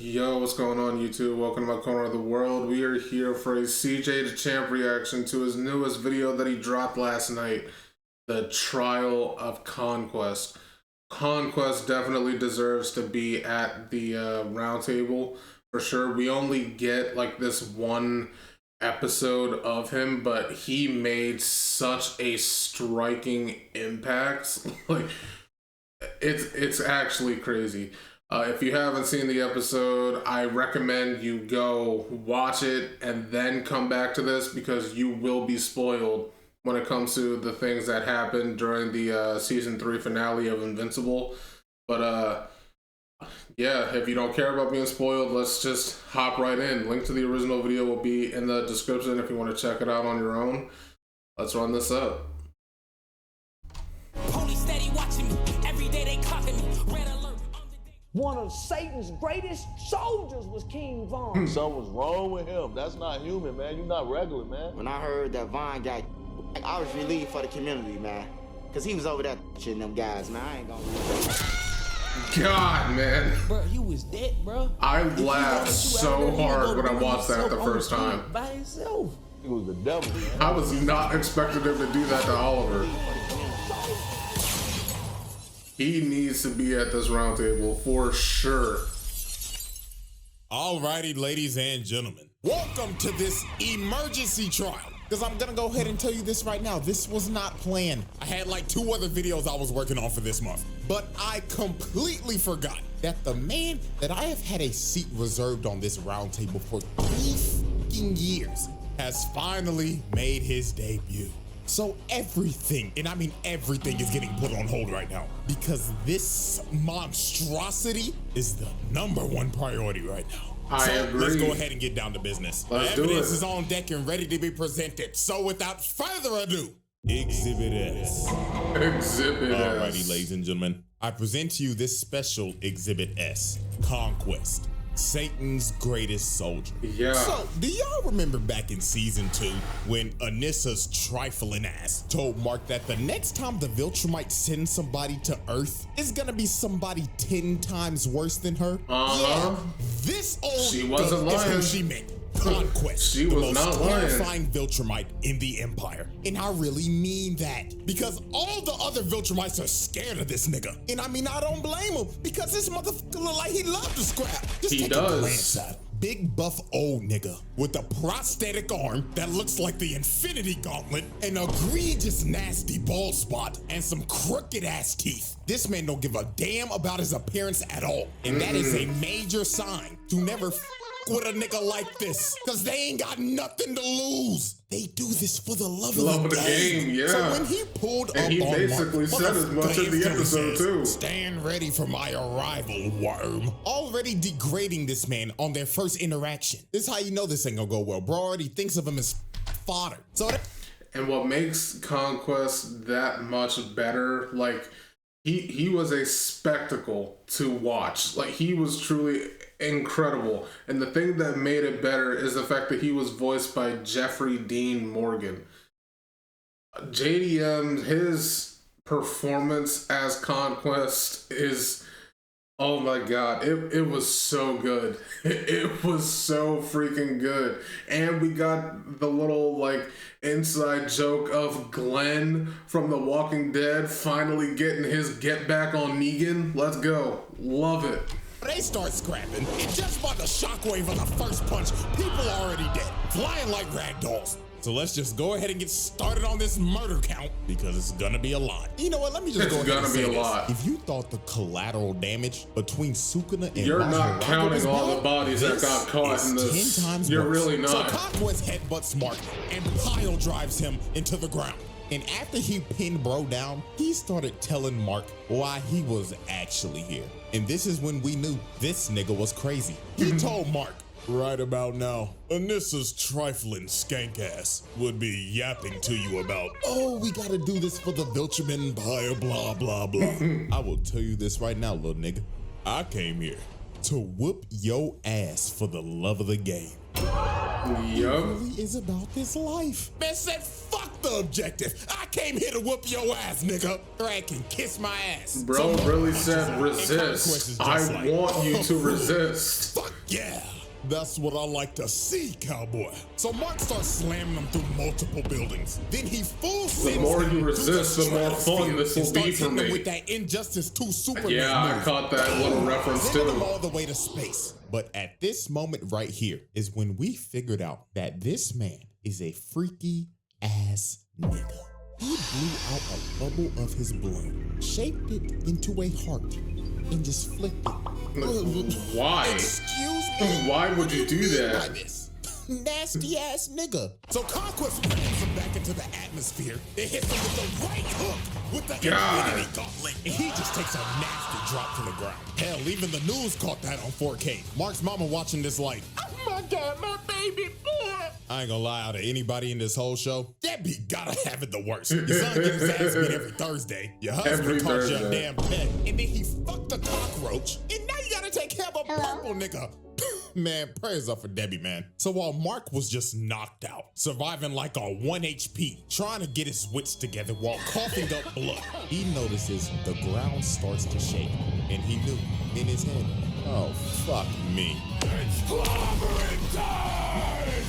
Yo, what's going on YouTube? Welcome to my corner of the world. We are here for a CJ Dachamp reaction to his newest video that he dropped last night, The Trial of Conquest. Conquest definitely deserves to be at the round table for sure. We only get like this one episode of him, but he made such a striking impact. Like it's actually crazy. If you haven't seen the episode, I recommend you go watch it and then come back to this, because you will be spoiled when it comes to the things that happened during the season 3 finale of Invincible. But yeah, if you don't care about being spoiled, let's just hop right in. Link to the original video will be in the description if you want to check it out on your own. Let's run this up. Police steady watching me. Every day they clocking me. Red alert. One of Satan's greatest soldiers was King Von. Something's wrong with him. That's not human, man. You're not regular, man. When I heard that Von got, I was relieved for the community, man. Because he was over there shitting them guys, man. I ain't gonna God, man. Bro, he was dead, bro. I laughed so hard when I watched that the first time. By himself. He was the devil, man. I was not expecting him to do that to Oliver. He needs to be at this roundtable for sure. Alrighty, ladies and gentlemen, welcome to this emergency trial. Because I'm gonna go ahead and tell you this right now. This was not planned. I had like 2 other videos I was working on for this month, but I completely forgot that the man that I have had a seat reserved on this roundtable for 3 fucking years has finally made his debut. So everything, and I mean everything, is getting put on hold right now because this monstrosity is the #1 priority right now. I agree. Let's go ahead and get down to business. Let's The do evidence it. is on deck and ready to be presented. So without further ado, Exhibit S. Exhibit S. Alrighty, ladies and gentlemen, I present to you this special Exhibit S, Conquest. Satan's greatest soldier. Yeah. So, do y'all remember back in season 2 when Anissa's trifling ass told Mark that the next time the Viltrumite sends somebody to Earth, it's gonna be somebody 10 times worse than her? Uh-huh. Yeah, this old She wasn't duck is lying. who she meant. Conquest, She the was most not lying. terrifying Viltrumite in the Empire. And I really mean that, because all the other Viltrumites are scared of this nigga. And I mean, I don't blame him, because this motherfucker look like he loved to scrap. Just He take does. a glance at him. Big buff old nigga with a prosthetic arm that looks like the Infinity Gauntlet, an egregious nasty bald spot, and some crooked ass teeth. This man don't give a damn about his appearance at all. And that is a major sign to never with a nigga like this, because they ain't got nothing to lose. They do this for the love of the game. Yeah. So when he pulled And up he on basically Mark, said as much in the episode too. Stand ready for my arrival, worm. Already degrading this man on their first interaction. This is how you know this ain't gonna go well. Bro already thinks of him as fodder. So And what makes Conquest that much better, like he was a spectacle to watch. Like he was truly incredible. And the thing that made it better is the fact that he was voiced by Jeffrey Dean Morgan. JDM, his performance as Conquest is, oh my god, it was so good. It was so freaking good. And we got the little like inside joke of Glenn from The Walking Dead finally getting his get back on Negan. Let's go. Love it. they start scrapping, and just by the shockwave of the first punch, people are already dead, flying like rag dolls. So let's just go ahead and get started on this murder count, because it's gonna be a lot. You know what, let me just go ahead and say this. If you thought the collateral damage between Sukuna and You're not Maserati counting was all bad, the bodies that got caught in this. 10 times You're worse. really not. So Conquest headbutts Mark and pile drives him into the ground. And after he pinned bro down, he started telling Mark why he was actually here. And this is when we knew this nigga was crazy. He told Mark, right about now, Anissa's trifling skank ass would be yapping to you about, oh, we gotta do this for the Viltrum Empire, blah, blah, blah. I will tell you this right now, little nigga. I came here to whoop your ass for the love of the game. It really is about this life. Man said, fuck the objective. I came here to whoop your ass, nigga. I can kiss my ass. Bro really said resist. I want you to resist. Fuck Yeah, that's what I like to see, cowboy. So Mark starts slamming them through multiple buildings. Then he full sends The more them you resist, through the more fun this will be for me. With that Injustice 2 Superman Yeah, I move. caught that little reference Sending them too. all the way to space. But at this moment right here is when we figured out that this man is a freaky ass nigga. He blew out a bubble of his blood, shaped it into a heart, and just flicked it. Why? Excuse me? Why would you do that? By this nasty ass nigga. So Conquest brings him back into the atmosphere. It hits him with the right hook with the Infinity Gauntlet, and he just takes a nasty drop to the ground. Hell, even the news caught that on 4K. Mark's mama watching this like, oh my God, my baby boy. I ain't gonna lie, out of anybody in this whole show, Debbie gotta have it the worst. Your son gets his ass beat every Thursday. Your husband calls you a damn pet, and then he fucked a cockroach, and now you gotta take care of a purple nigga. Man, prayers up for Debbie, man. So while Mark was just knocked out, surviving like a 1 HP, trying to get his wits together while coughing up blood, he notices the ground starts to shake, and he knew in his head, oh, fuck me. It's clobbering time!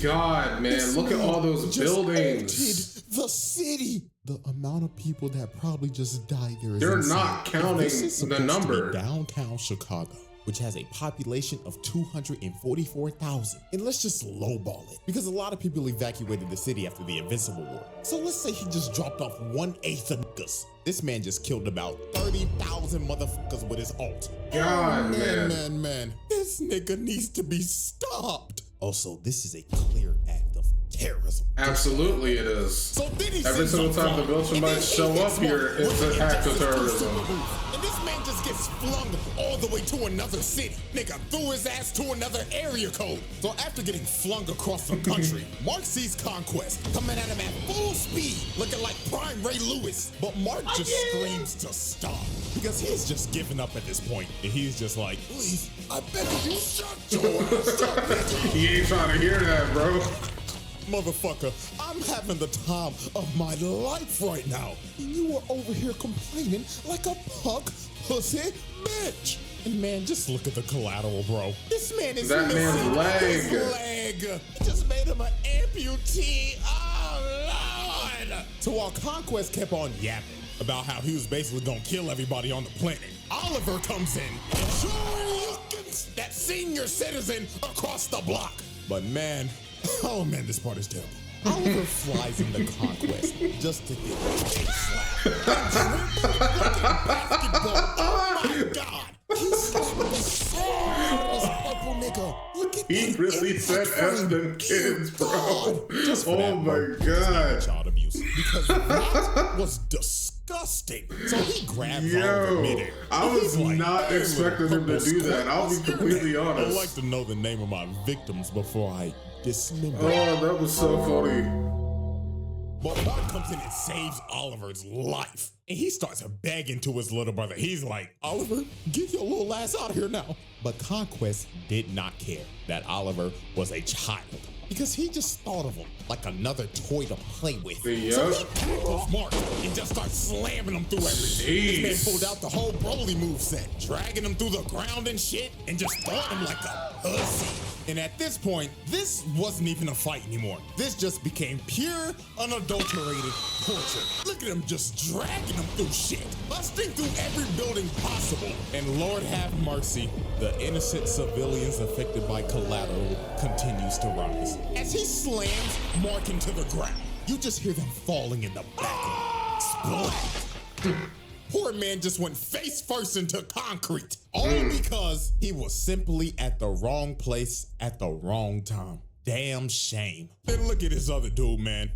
God, man, look at all those buildings. The city. The amount of people that probably just died there is They're insane. not counting This is the supposed to be number. downtown Chicago, which has a population of 244,000. And let's just lowball it, because a lot of people evacuated the city after the Invincible War. So let's say he just dropped off 1/8 of niggas. This man just killed about 30,000 motherfuckers with his ult. God, Man. This nigga needs to be stopped. Also, this is a clear act of terrorism. Absolutely it is. So then he Every sends single them time the flying, Viltrum and then might he show gets up here, marked it's with an the act of Injustice 2 terrorism. super move. And this man just gets flung all the way to another city. Nigga threw his ass to another area code. So after getting flung across the country, Mark sees Conquest coming at him at full speed, looking like prime Ray Lewis. But Mark just screams to stop, because he's just giving up at this point. And he's just like, please, I beg of you, shut your ass up, nigga. He ain't trying to hear that, bro. Motherfucker, I'm having the time of my life right now. And you are over here complaining like a punk, pussy bitch. And man, just look at the collateral, bro. This man is That man's missing leg. his leg. He just made him an amputee. Oh, Lord. So while Conquest kept on yapping about how he was basically gonna kill everybody on the planet, Oliver comes in and shurikens that senior citizen across the block. But man, oh man, this part is terrible. Oliver flies into Conquest just to get a slap. Basketball. Oh my God. He slapped the shit out of this purple nigga. Look at He that really said impact F frame. them kids, bro. Just for Oh that, my bro. It's not God. child abuse, because that was disgusting. So he grabs Oliver Yo, midair. I and was he's like, not "Hey, expecting little him to purple do that. square, I'll be what's your completely name?" honest. I like to know the name of my victims before I dismember. Oh, that was so funny. But Mark comes in and saves Oliver's life. And he starts begging to his little brother. He's like, Oliver, get your little ass out of here now. But Conquest did not care that Oliver was a child, because he just thought of him like another toy to play with. Yup. So he tackles Mark and just starts slamming him through everything. This man pulled out the whole Broly moveset, dragging him through the ground and shit, and just throwing him like a pussy. And at this point, this wasn't even a fight anymore. This just became pure, unadulterated torture. Look at him just dragging him through shit, busting through every building possible. And Lord have mercy, the innocent civilians affected by collateral continues to rise. As he slams Mark into the ground, you just hear them falling in the back. Splat. Poor man just went face first into concrete, all because he was simply at the wrong place at the wrong time. Damn shame. Then look at this other dude, man.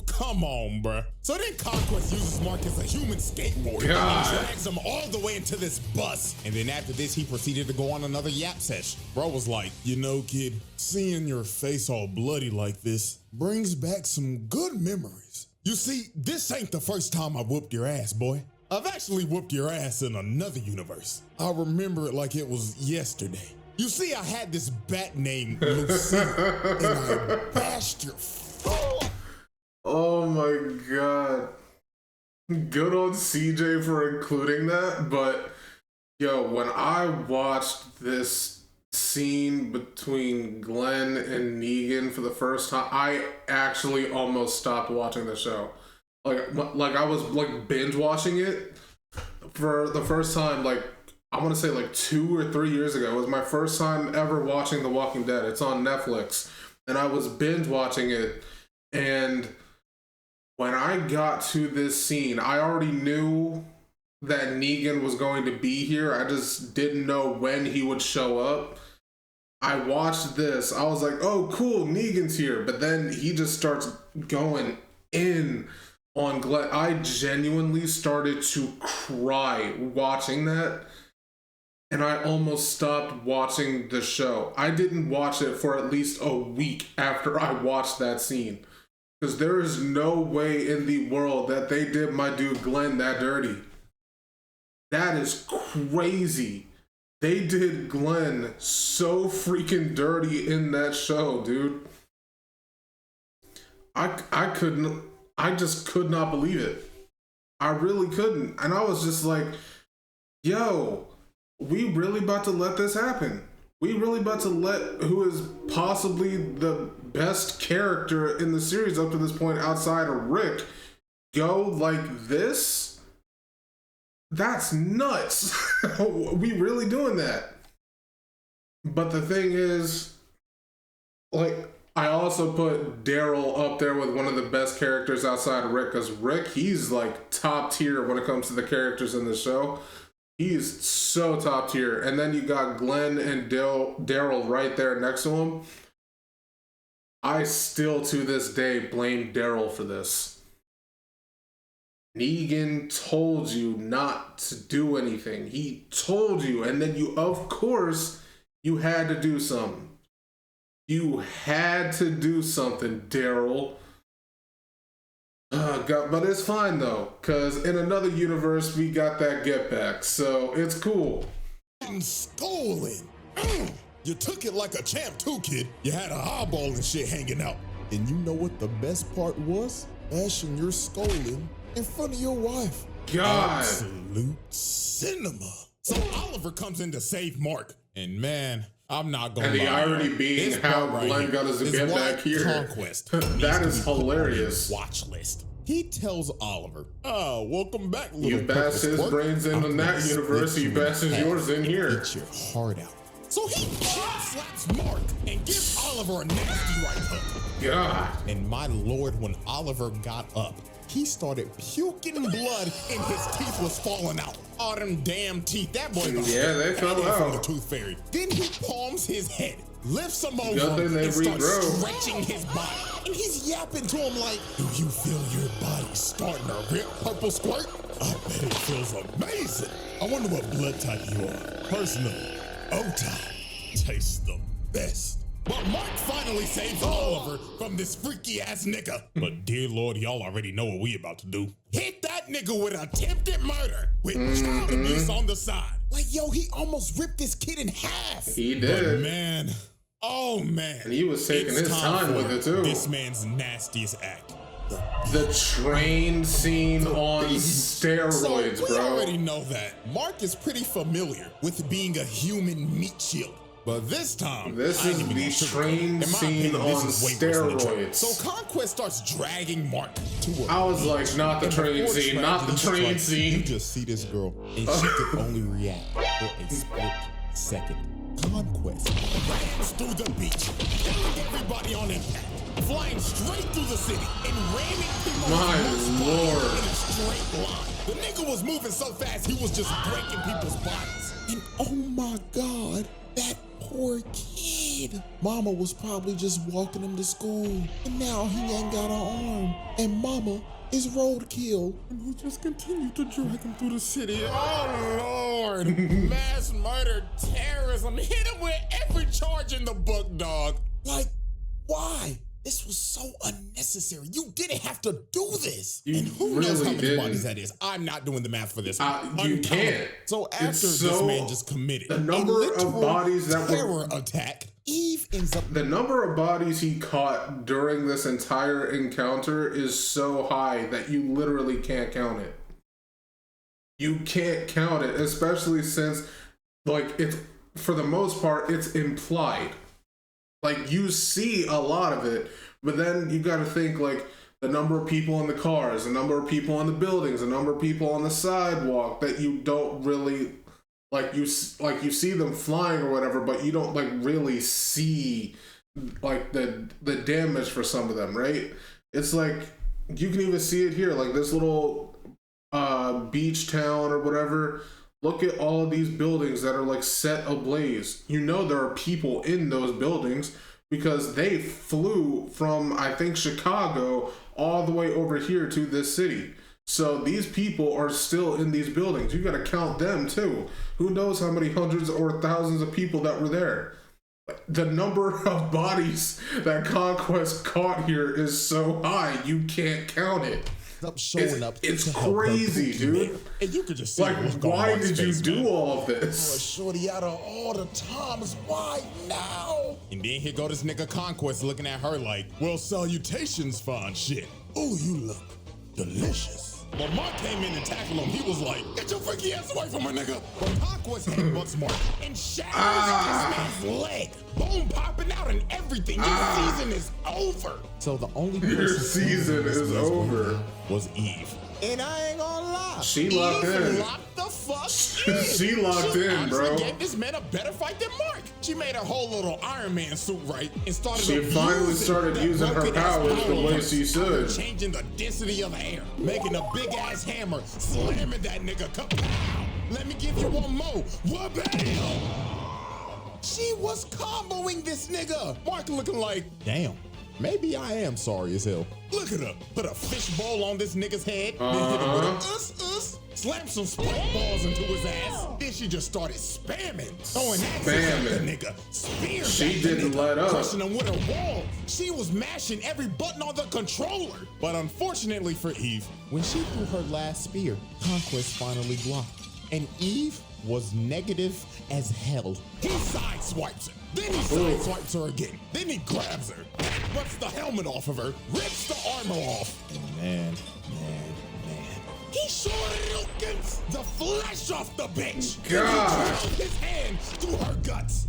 Come on, bruh. So then Conquest uses Mark as a human skateboard God. and drags him all the way into this bus. And then after this, he proceeded to go on another yap sesh. Bro was like, you know, kid, seeing your face all bloody like this brings back some good memories. You see, this ain't the first time I whooped your ass, boy. I've actually whooped your ass in another universe. I remember it like it was yesterday. You see, I had this bat named Lucille, and I bashed your full. Oh my God. Good on CJ for including that, but Yo, when I watched this scene between Glenn and Negan for the first time, I actually almost stopped watching the show. Like I was like binge watching it for the first time, like I want to say like 2 or 3 years ago. It was my first time ever watching The Walking Dead. It's on Netflix, and I was binge watching it. And when I got to this scene, I already knew that Negan was going to be here. I just didn't know when he would show up. I watched this. I was like, oh, cool, Negan's here. But then he just starts going in on Glenn. I genuinely started to cry watching that. And I almost stopped watching the show. I didn't watch it for at least a week after I watched that scene. Because there is no way in the world that they did my dude Glenn that dirty. That is crazy. They did Glenn so freaking dirty in that show, dude. I just could not believe it. I really couldn't. And I was just like, yo, we really about to let this happen. We really about to let who is possibly the best character in the series up to this point outside of Rick go like this? That's nuts. We really doing that. But the thing is, like, I also put Daryl up there with one of the best characters outside of Rick, because Rick, he's like top tier when it comes to the characters in the show. He's so top tier. And then you got Glenn and Daryl right there next to him. I still to this day blame Daryl for this. Negan told you not to do anything. He told you, and then you, of course, you had to do something. You had to do something, Daryl. But it's fine though, because in another universe we got that get back, so it's cool. Stolen. You took it like a champ too, kid. You had a eyeball and shit hanging out. And you know what the best part was? Bashing your skull in front of your wife. God. Absolute cinema. So Oliver comes in to save Mark. And man, I'm not gonna lie. And the irony being This how part Glenn got his get back here. Conquest That is hilarious. Watch list. He tells Oliver, "Oh, welcome back, little You bashed his purple brains in squirt. that universe, you bashes yours in here." Get your heart out." So he slaps Mark and gives Oliver a nasty right hook. God. And my lord, when Oliver got up, he started puking blood and his teeth was falling out. All them damn teeth. That boy got they fell from the out. tooth fairy. Then he palms his head, lifts him over Good thing they and starts regrow. stretching his body. And he's yapping to him like, "Do you feel your body starting to rip, purple squirt? I bet it feels amazing. I wonder what blood type you are. Personally, O-type tastes the best." But Mark finally saves Oliver from this freaky ass nigga. But dear Lord, y'all already know what we about to do. Hit that nigga with attempted murder with child abuse on the side. Like, yo, he almost ripped this kid in half. He But did. man, oh man. And he was taking it's his time with it too. This man's nastiest act. The train scene on steroids, So we bro. already know that Mark is pretty familiar with being a human meat shield. But this time, This I is ain't even the gonna sugarcoat. train In my scene opinion, this on is way worse than the train. steroids. So Conquest starts dragging Mark to her. I was like, not the And train before scene, not the tragedy train strikes, You scene. just see this girl, and she could only react for a split second. Conquest runs through the beach, killing everybody on impact, flying straight through the city, and ramming people My Lord. in a straight line. The nigga was moving so fast, he was just breaking people's bodies. And oh my God, that poor kid. Mama was probably just walking him to school, and now he ain't got an arm. And mama is roadkill, and he just continued to drag him through the city. Oh Lord, mass murder, terrorism, hit him with every charge in the book, dog. Like, why? This was so unnecessary. You didn't have to do this. You And who knows how really many didn't. bodies that is? I'm not doing the math for this. You Uncountable. can't. So after It's this so- man just committed the a number of literal bodies that were- terror attack, Eve ends up The number of bodies he caught during this entire encounter is so high that you literally can't count it. you can't count it, especially since, like, it's, for the most part, it's implied. Like, you see a lot of it, but then you gotta think, like, the number of people in the cars, the number of people in the buildings, the number of people on the sidewalk that you don't really, like, you see them flying or whatever, but you don't, like, really see, like, the damage for some of them, right? It's like, you can even see it here, like, this little beach town or whatever. Look at all of these buildings that are, like, set ablaze. You know there are people in those buildings because they flew from, I think, Chicago all the way over here to this city. So these people are still in these buildings. You gotta count them too. Who knows how many hundreds or thousands of people that were there. The number of bodies that Conquest caught here is so high, you can't count it. It's crazy, dude. And you could just see, like, why did you do all of this? Oh, shorty, out of all the times, why now? And then here go this nigga Conquest looking at her like, well, salutations, fine shit. Oh, you look delicious. But Mark came in and tackled him. He was like, get your freaky ass away from my nigga. But Conquest headbutts Mark and shatters this man's leg. Bone popping out and everything. Your season is over. So the only person Your season is over. Was Eve. And I ain't gonna lie. She locked in. Locked the fuck in. She locked in, bro. She gave this man a better fight than Mark. She made her whole little Iron Man suit right and started. She finally started using her powers the way she should. Changing the density of the air, making a big ass hammer, slamming that nigga. Kapow! Let me give you one more. Wabam! She was comboing this nigga. Mark looking like, damn. Maybe I am sorry as hell. Look at her. Put a fishbowl on this nigga's head. Then hit him with a slam some spike balls into his ass. Then she just started spamming. Throwing axes at the nigga. Spears. She didn't let up. Crushing him with her wall. She was mashing every button on the controller. But unfortunately for Eve, when she threw her last spear, Conquest finally blocked. And Eve was negative as hell. He sideswipes her. Then he sideswipes her again. Then he grabs her, rips the helmet off of her, rips the armor off. And man. He shurikens the flesh off the bitch. God. He drove his hand through her guts.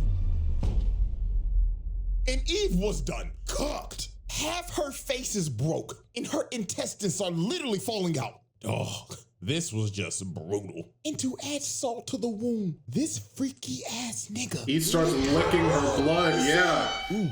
And Eve was done. Cooked. Half her face is broke, and her intestines are literally falling out. Dog. This was just brutal. And to add salt to the wound, this freaky ass nigga. He starts licking her blood, yeah. Ooh,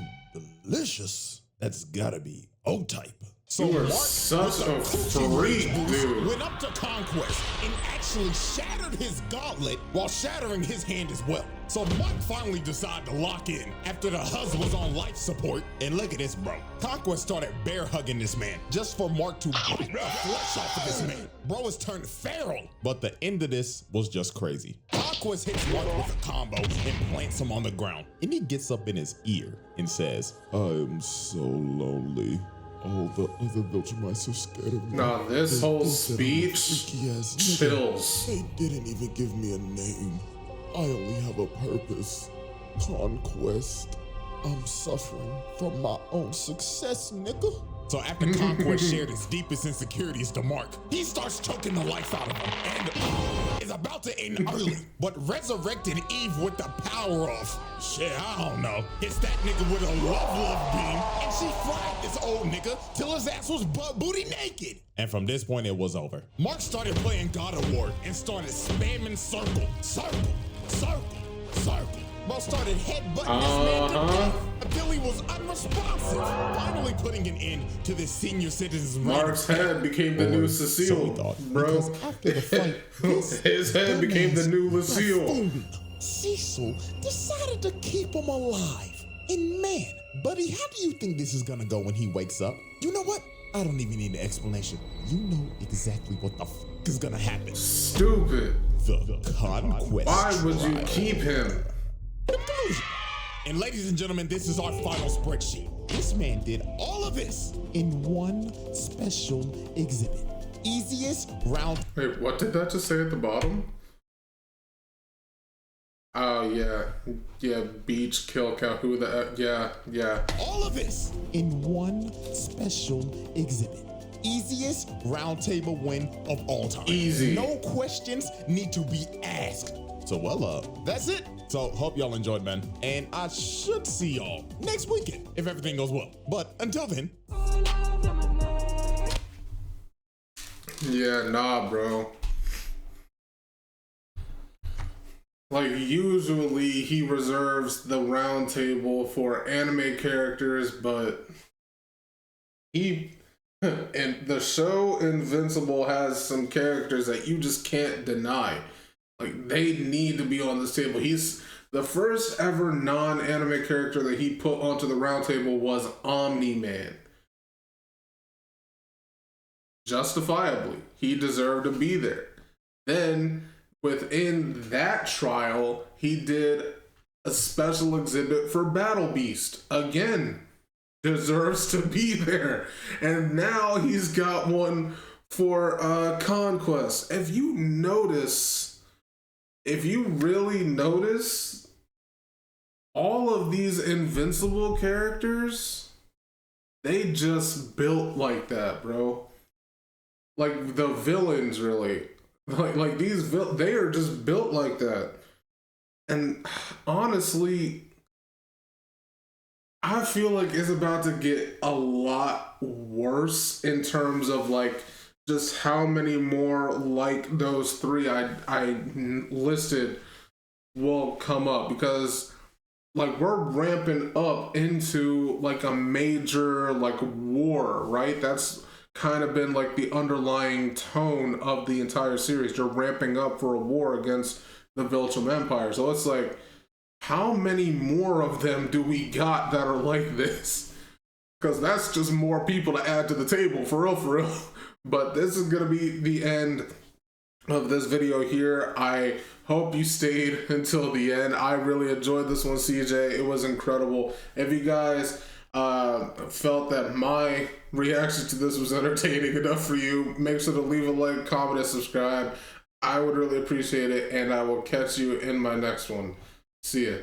delicious. That's gotta be O-type. So You are Mark, such with a freak, dude. Went up to Conquest and actually shattered his gauntlet while shattering his hand as well. So Mark finally decided to lock in after the husband was on life support. And look at this, bro. Conquest started bear hugging this man just for Mark to bite the flesh off of this man. Bro has turned feral. But the end of this was just crazy. Conquest hits Mark with a combo and plants him on the ground. And he gets up in his ear and says, I am so lonely. All the other Belgian mice are scared of me. No, this whole speech chills. They didn't even give me a name. I only have a purpose. Conquest. I'm suffering from my own success, nigga. So after Conquest shared his deepest insecurities to Mark, he starts choking the life out of him and is about to end early, but resurrected Eve with the power of, shit, I don't know, hits that nigga with a love beam, and she fried this old nigga till his ass was butt booty naked. And from this point, it was over. Mark started playing God of War and started spamming circle. Bro started headbutting this man to death until he was unresponsive, finally putting an end to this senior citizen's Mark's head became the new Cecile, bro. After the fight, His head became the new Lucille. Cecil decided to keep him alive. And man, buddy, how do you think this is gonna go when he wakes up? You know what? I don't even need an explanation. You know exactly what the f is gonna happen. Stupid. The Conquest. Why would you keep him? And ladies and gentlemen, this is our final spreadsheet. This man did all of this in one special exhibit. Easiest round. Wait, what did that just say at the bottom? Oh, yeah, beach, kill cow, who the, yeah. All of this in one special exhibit. easiest roundtable win of all time. Easy. No questions need to be asked. So, well, that's it. So, hope y'all enjoyed, man. And I should see y'all next weekend if everything goes well. But until then. Yeah, nah, bro. Like, usually he reserves the round table for anime characters, but and the show Invincible has some characters that you just can't deny. Like, they need to be on this table. He's the first ever non-anime character that he put onto the round table was Omni-Man. Justifiably, he deserved to be there. Then, within that trial, he did a special exhibit for Battle Beast. Again, deserves to be there. And now he's got one for Conquest. If you really notice, all of these Invincible characters, they just built like that, bro. Like, the villains, really. Like these they are just built like that. And honestly, I feel like it's about to get a lot worse in terms of like just how many more like those three I listed will come up, because like we're ramping up into like a major like war, right? That's kind of been like the underlying tone of the entire series. You're ramping up for a war against the Dachamp Empire. So it's like, how many more of them do we got that are like this? Because that's just more people to add to the table, for real. But this is gonna be the end of this video here. I hope you stayed until the end. I really enjoyed this one, CJ. It was incredible. If you guys felt that my reaction to this was entertaining enough for you, make sure to leave a like, comment, and subscribe. I would really appreciate it, and I will catch you in my next one. See ya.